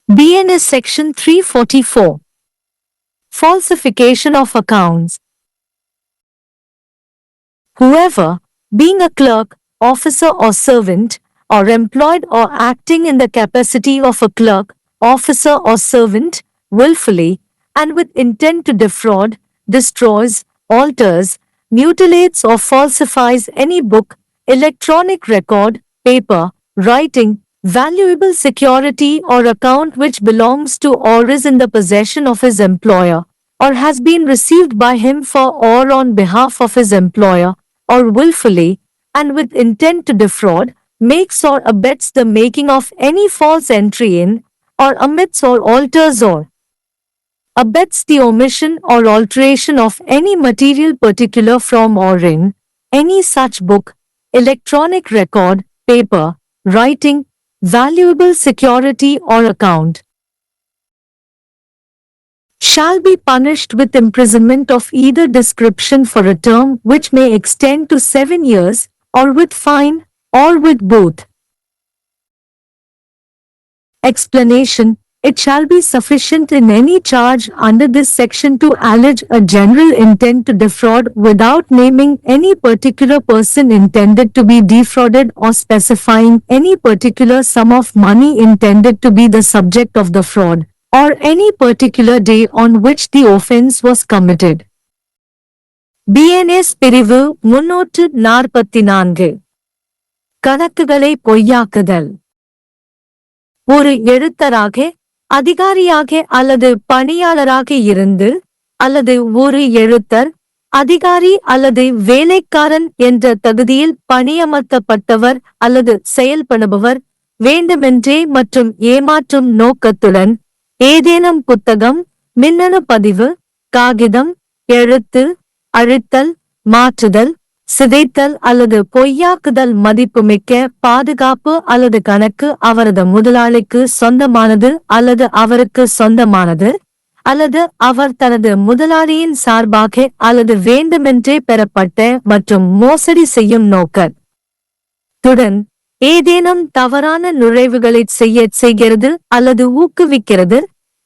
BNS Section 344. Falsification of accounts. Whoever, being a clerk, officer or servant, or employed or acting in the capacity of a clerk, officer or servant, willfully, and with intent to defraud, destroys, alters, mutilates or falsifies any book, electronic record, paper, writing, valuable security or account which belongs to or is in the possession of his employer, or has been received by him for or on behalf of his employer, or willfully, and with intent to defraud, makes or abets the making of any false entry in, or omits or alters or abets the omission or alteration of any material particular from or in any such book, electronic record, paper, writing, valuable security or account, shall be punished with imprisonment of either description for a term which may extend to 7 years, or with fine, or with both. Explanation. It shall be sufficient in any charge under this section to allege a general intent to defraud without naming any particular person intended to be defrauded or specifying any particular sum of money intended to be the subject of the fraud, or any particular day on which the offense was committed. BNS பிரிவு 344. கணக்குகளை பொய்யாக்குதல். ஒரு எழுத்தராக, அதிகாரியாக அல்லது பணியாளராக இருந்து, அல்லது ஒரு எழுத்தர், அதிகாரி அல்லது வேலைக்காரன் என்ற தகுதியில் பணியமர்த்தப்பட்டவர் அல்லது செயல்படுபவர் வேண்டுமென்றே மற்றும் ஏமாற்றும் நோக்கத்துடன் ஏதேனும் புத்தகம், மின்னணு பதிவு, காகிதம், எழுத்து, அழித்தல், மாற்றுதல், சிதைத்தல் அல்லது பொய்யாக்குதல் மதிப்புமிக்க பாதுகாப்பு அல்லது கணக்கு அவரது முதலாளிக்கு சொந்தமானது அல்லது அவருக்கு சொந்தமானது, அல்லது அவர் தனது முதலாளியின் சார்பாக அல்லது வேண்டுமென்றே பெறப்பட்ட மற்றும் மோசடி செய்யும் நோக்கத்துடன் ஏதேனும் தவறான நுழைவுகளைச் செய்கிறது அல்லது ஊக்குவிக்கிறது,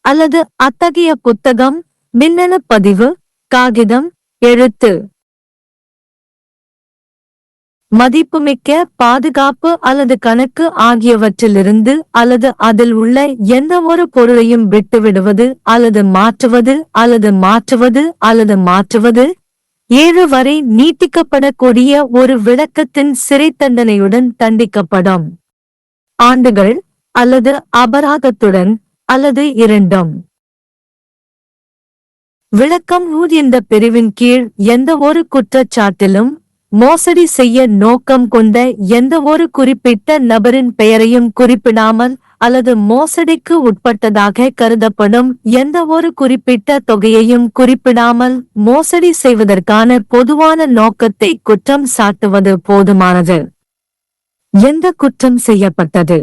அல்லது அத்தகைய புத்தகம், மின்னணு பதிவு, காகிதம், எழுத்து, மதிப்புமிக்க பாதுகாப்பு அல்லது கணக்கு ஆகியவற்றிலிருந்து அல்லது அதில் உள்ள எந்த ஒரு பொருளையும் விட்டுவிடுவது அல்லது மாற்றுவது அல்லது மாற்றுவது அல்லது மாற்றுவது 7 வரை நீட்டிக்கப்படக்கூடிய ஒரு விளக்கத்தின் சிறை தண்டனையுடன் தண்டிக்கப்படும். ஆண்டுகள் அல்லது அபராதத்துடன் அல்லது இரண்டும். விளக்கம். இந்த பிரிவின் கீழ் எந்த ஒரு குற்றச்சாட்டிலும் மோசடி செய்ய நோக்கம் கொண்ட எந்த ஒரு குறிப்பிட்ட நபரின் பெயரையும் குறிப்பிடாமல் அல்லது மோசடிக்கு உட்பட்டதாக கருதப்படும் எந்த ஒரு குறிப்பிட்ட தொகையையும் குறிப்பிடாமல் மோசடி செய்வதற்கான பொதுவான நோக்கத்தை குற்றம் சாட்டுவது போதுமானது. எந்த குற்றம் செய்யப்பட்டது